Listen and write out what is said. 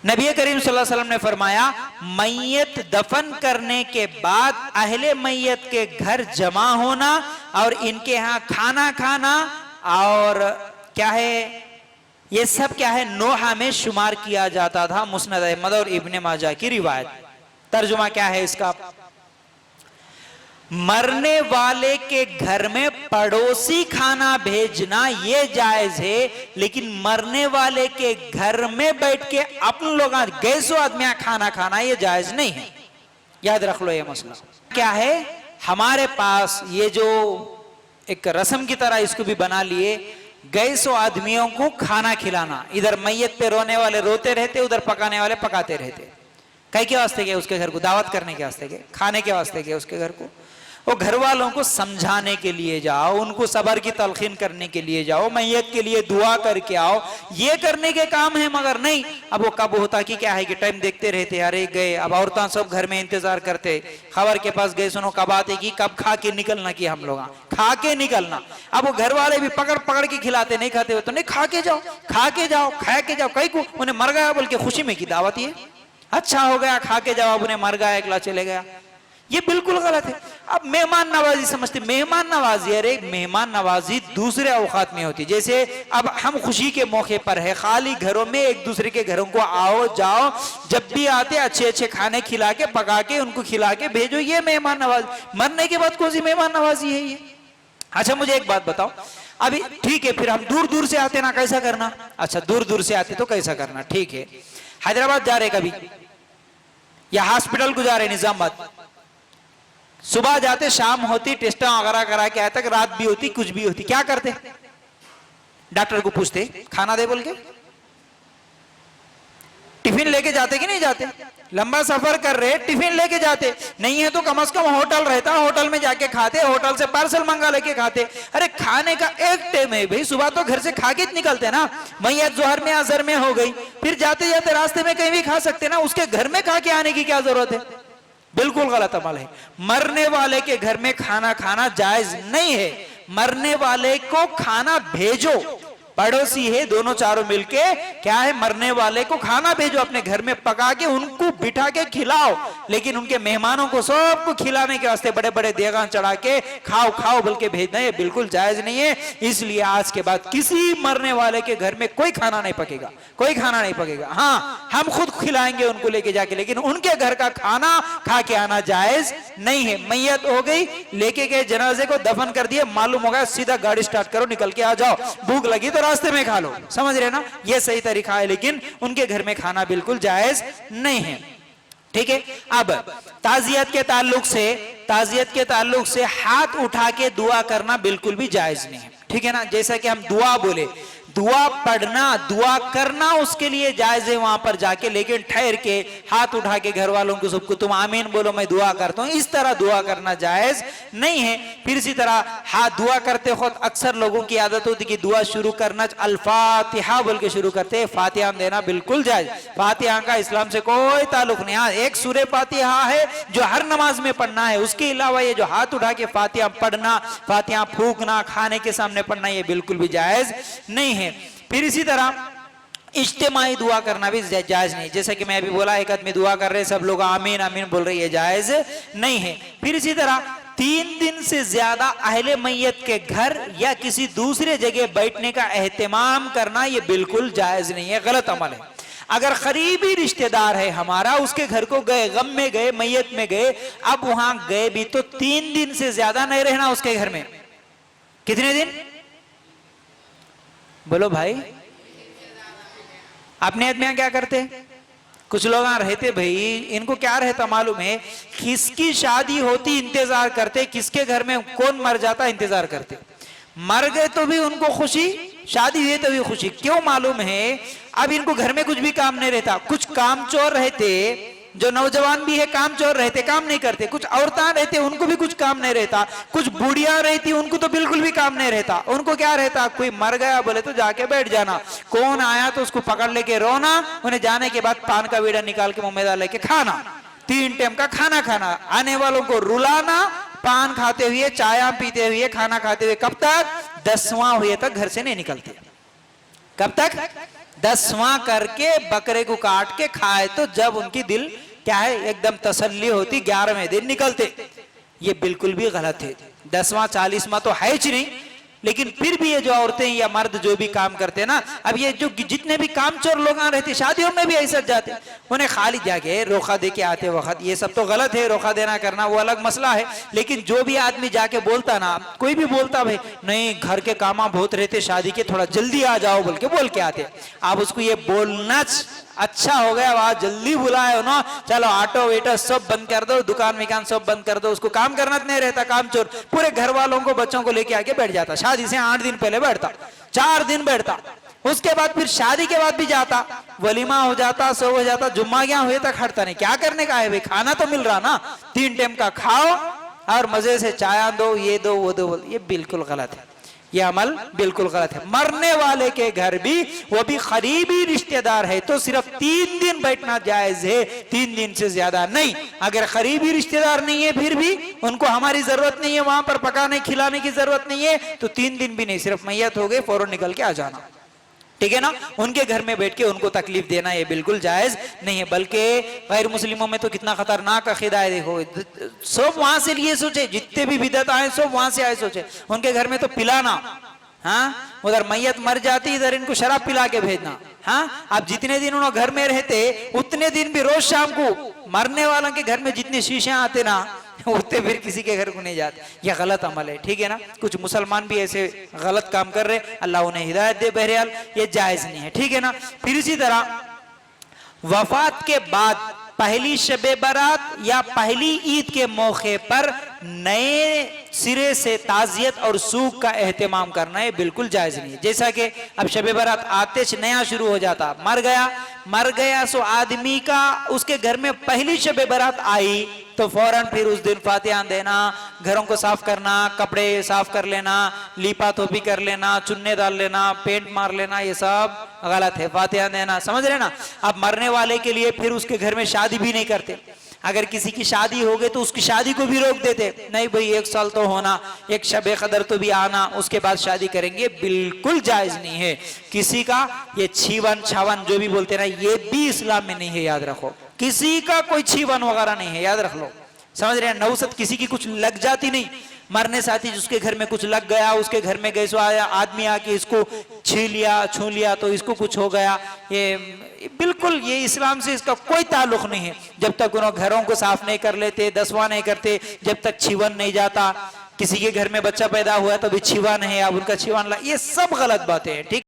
नबी करीम सल्लल्लाहु अलैहि वसल्लम ने फरमाया, मैयत दफन करने के बाद अहले मैयत के घर जमा होना और इनके यहाँ खाना खाना और क्या है, ये सब क्या है, नोहा में शुमार किया जाता था। मुस्नद अहमद और इब्ने माजा की रिवायत। तर्जुमा क्या है इसका? मरने वाले के घर में पड़ोसी खाना भेजना ये जायज है, लेकिन मरने वाले के घर में बैठ के अपन लोग गैसो आदमियां खाना खाना ये जायज नहीं है। याद रख लो ये मसला क्या है। हमारे पास ये जो एक रस्म की तरह इसको भी बना लिए, गैसो आदमियों को खाना खिलाना। इधर मैयत पे रोने वाले रोते रहते, उधर पकाने वाले पकाते रहते। कई के वास्ते गए उसके घर को? दावत करने के वास्ते गए, खाने के वास्ते गए उसके घर को। वो घर वालों को समझाने के लिए जाओ, उनको सबर की तलखीन करने के लिए जाओ, मैयत के लिए दुआ करके आओ, ये करने के काम है। मगर नहीं, अब वो कब होता कि क्या है कि टाइम देखते रहते, अरे गए। अब औरतां सब घर में इंतजार करते, खबर के पास गए, सुनो कब आते कि कब खा के निकलना कि हम लोग खा के निकलना। अब वो घर वाले भी पकड़ पकड़ के खिलाते, नहीं खाते हो तो नहीं, खा के जाओ, खा के जाओ, खा के जाओ। कई को उन्हें मर गया बोल के खुशी में की दावत, ये अच्छा हो गया, खा के जाओ। अब उन्हें मर गया, अगला चले गया, ये बिल्कुल गलत है। अब मेहमान नवाजी समझते, मेहमान नवाजी, अरे मेहमान नवाजी दूसरे औकात में होती है। जैसे अब हम खुशी के मौके पर है, खाली घरों में एक दूसरे के घरों को आओ जाओ, जब भी आते अच्छे अच्छे खाने खिला के पका के उनको खिला के भेजो, ये मेहमान नवाजी। मरने के बाद कौन सी मेहमान नवाजी है ये? अच्छा मुझे एक बात बताओ, अभी ठीक है, फिर हम दूर दूर से आते ना, कैसा करना? अच्छा दूर दूर से आते तो कैसा करना? ठीक है, हैदराबाद जा रहे कभी या हॉस्पिटल को जा रहे निजामाबाद, सुबह जाते शाम होती, टेस्टा वगैरह करा के आए तक रात भी होती, कुछ भी होती, क्या करते? डॉक्टर को पूछते खाना दे बोल के? टिफिन लेके जाते कि नहीं जाते? लंबा सफर कर रहे, टिफिन लेके जाते, नहीं है तो कम से कम होटल रहता, होटल में जाके खाते, होटल से पार्सल मंगा लेके खाते। अरे खाने का एक टाइम है भाई, सुबह तो घर से खा के निकलते ना, मैयत जोहर में असर में हो गई, फिर जाते जाते रास्ते में कहीं भी खा सकते ना, उसके घर में खा के आने की क्या जरूरत है? बिल्कुल गलत अमल है। मरने वाले के घर में खाना खाना जायज नहीं है। मरने वाले को खाना भेजो, पड़ोसी है दोनों चारों मिलके क्या है, मरने वाले को खाना भेजो, अपने घर में पका के उनको बिठा के खिलाओ। लेकिन उनके मेहमानों को सबको खिलाने के वास्ते बड़े बड़े देगा चढ़ा के खाओ खाओ बोल के भेजना, ये बिल्कुल जायज नहीं है। इसलिए आज के बाद किसी मरने वाले के घर में कोई खाना नहीं पकेगा, कोई खाना नहीं पकेगा। हाँ हम खुद खिलाएंगे उनको लेके जाके, लेकिन उनके घर का खाना खा के आना जायज नहीं है। मैयत हो गई, लेके गए जनाजे को, दफन कर दिए, मालूम होगा सीधा गाड़ी स्टार्ट करो, निकल के आ जाओ, भूख लगी तो रास्ते में खा लो, समझ रहे ना? ये सही तरीका है, लेकिन उनके घर में खाना बिल्कुल जायज नहीं है। ठीक है, अब ताजियत के ताल्लुक से हाथ उठा के दुआ करना बिल्कुल भी जायज नहीं है। ठीक है ना? जैसा कि हम दुआ बोले, दुआ पढ़ना, दुआ करना उसके लिए जायज है वहां पर जाके, लेकिन ठहर के हाथ उठा के घर वालों को सबको तुम आमीन बोलो मैं दुआ करता हूं, इस तरह दुआ करना जायज नहीं है। फिर इसी तरह हाथ दुआ करते वक्त अक्सर लोगों की आदत होती कि दुआ शुरू करना अल-फातिहा बोल के शुरू करते हैं, फातिहा देना बिल्कुल जायज। फातिहा का इस्लाम से कोई ताल्लुक नहीं। हाँ एक सूरे फातिहा है जो हर नमाज में पढ़ना है, उसके अलावा ये जो हाथ उठा के फातिहा पढ़ना, फातिहा फूकना, खाने के सामने पढ़ना, ये बिल्कुल भी जायज नहीं है। फिर इसी तरह इज्तिमाई दुआ करना भी जायज नहीं, जैसा कि मैं अभी बोला, एक आदमी दुआ कर रहे सब लोग आमीन आमीन बोल रहे, ये जायज नहीं है। फिर इसी तरह 3 दिन से ज्यादा अहले मैयत के घर या किसी दूसरे जगह बैठने का एहतमाम करना, ये बिल्कुल जायज नहीं है, गलत अमल है। अगर करीबी रिश्तेदार है हमारा, उसके घर को गए, गम में गए, मैयत में गए, अब वहां गए भी तो 3 दिन से ज्यादा नहीं रहना उसके घर में। कितने दिन बोलो भाई? अपने आदमी क्या करते, कुछ लोग रहते भाई, इनको क्या रहता मालूम है, किसकी शादी होती इंतजार करते, किसके घर में कौन मर जाता इंतजार करते। मर गए तो भी उनको खुशी, शादी हुई तो भी खुशी। क्यों मालूम है? अब इनको घर में कुछ भी काम नहीं रहता। कुछ काम चोर रहते, जो नौजवान भी है काम चोर रहते, काम नहीं करते। कुछ औरतें रहते, उनको भी कुछ काम नहीं रहता। कुछ बुढ़िया रहती, उनको तो बिल्कुल भी काम नहीं रहता। उनको क्या रहता, कोई मर गया बोले तो जाके बैठ जाना, कौन आया तो उसको पकड़ लेके रोना, उन्हें जाने के बाद पान का बीड़ा निकाल के मुंह में डाल लेके खाना, 3 टाइम का खाना खाना, आने वालों को रुलाना, पान खाते हुए, चाय पीते हुए, खाना खाते हुए। कब तक? 10वां हुए तक घर से नहीं निकलते। कब तक? 10वां करके बकरे को काट के खाए तो जब उनकी दिल क्या है एकदम तसल्ली होती, 11वें दिन निकलते। ये बिल्कुल भी गलत है। 10वां 40वां तो है ही नहीं, लेकिन फिर भी ये जो औरतें या मर्द जो भी काम करते हैं ना, अब ये जो जितने भी कामचोर लोग आ रहते शादियों में भी ऐसा जाते, उन्हें खाली जाके रोका दे के आते वक्त, ये सब तो गलत है। रोका देना करना वो अलग मसला है, लेकिन जो भी आदमी जाके बोलता ना, कोई भी बोलता भाई नहीं घर के काम बहुत रहते शादी के, थोड़ा जल्दी आ जाओ बोल के आते, आप उसको ये बोलना अच्छा हो गया, वहां जल्दी बुलाए ना, चलो ऑटो वेटर सब बंद कर दो, दुकान विकान सब बंद कर दो, उसको काम करना नहीं रहता, काम चोर पूरे घर वालों को बच्चों को लेके आके बैठ जाता। शादी से 8 दिन पहले बैठता, 4 दिन बैठता, उसके बाद फिर शादी के बाद भी जाता, वलीमा हो जाता, सब हो जाता, जुम्मा क्या हुए तक हटता नहीं। क्या करने का है भाई, खाना तो मिल रहा ना, 3 टाइम का खाओ और मजे से चाय दो, ये दो वो दो, ये बिल्कुल गलत है, ये अमल बिल्कुल गलत है। मरने वाले के घर भी, वो भी करीबी रिश्तेदार है तो सिर्फ 3 दिन बैठना जायज है, 3 दिन से ज्यादा नहीं। अगर करीबी रिश्तेदार नहीं है फिर भी उनको हमारी जरूरत नहीं है, वहां पर पकाने खिलाने की जरूरत नहीं है, तो 3 दिन भी नहीं, सिर्फ मैयत हो गए फौरन निकल के आ जाना, ठीक है ना। उनके घर में बैठ के उनको तकलीफ देना ये बिल्कुल जायज नहीं है, बल्कि गैर मुस्लिमों में तो कितना खतरनाक अकीदा है। देखो सब वहां से लिए सोचे, जितने भी बिदअत आए सब वहां से आए सोचे, उनके घर में तो पिलाना, हाँ उधर मैयत मर जाती, इधर इनको शराब पिला के भेजना। हाँ अब जितने दिन उन्होंने घर में रहते उतने दिन भी रोज शाम को मरने वालों के घर में जितने शीशे आते ना, उतने फिर किसी के घर को नहीं जाते। यह गलत अमल है, ठीक है ना। कुछ मुसलमान भी ऐसे गलत काम कर रहे, अल्लाह उन्हें हिदायत दे, बहरहाल ये जायज नहीं है, ठीक है ना। फिर इसी तरह वफात के बाद पहली शबे बारात या पहली ईद के मौके पर नए सिरे से ताजियत और सूख का एहतमाम करना है बिल्कुल जायज नहीं है। जैसा कि अब शबे बारात आते नया शुरू हो जाता, मर गया सो आदमी का उसके घर में पहली शबे बारात आई तो फौरन फिर उस दिन फातिहा देना, घरों को साफ करना, कपड़े साफ कर लेना, लीपा थोपी कर लेना, चुन्ने डाल लेना, पेंट मार लेना, ये सब गलत है। फातिहा देना, समझ रहे ना। अब मरने वाले के लिए फिर उसके घर में शादी भी नहीं करते। अगर किसी की शादी हो गई तो उसकी शादी को भी रोक देते, नहीं भाई 1 साल तो होना, एक शबे कदर तो भी आना, उसके बाद शादी करेंगे, बिल्कुल जायज नहीं है। किसी का ये छीवन छावन जो भी बोलते ना, ये भी इस्लाम में नहीं है, याद रखो। किसी का कोई छीवन वगैरह नहीं है, याद रख लो, समझ रहे हैं। नौसत किसी की कुछ लग जाती नहीं, मरने साथी जिसके घर में कुछ लग गया, उसके घर में गैसो आया, आदमी आके इसको छू लिया तो इसको कुछ हो गया, ये बिल्कुल ये इस्लाम से इसका कोई ताल्लुक नहीं है। जब तक उन्होंने घरों को साफ नहीं कर लेते, दसवां नहीं करते, जब तक छीवन नहीं जाता, किसी के घर में बच्चा पैदा हुआ तो भी छीवन है, अब उनका छीवन ये सब गलत बातें हैं, ठीक।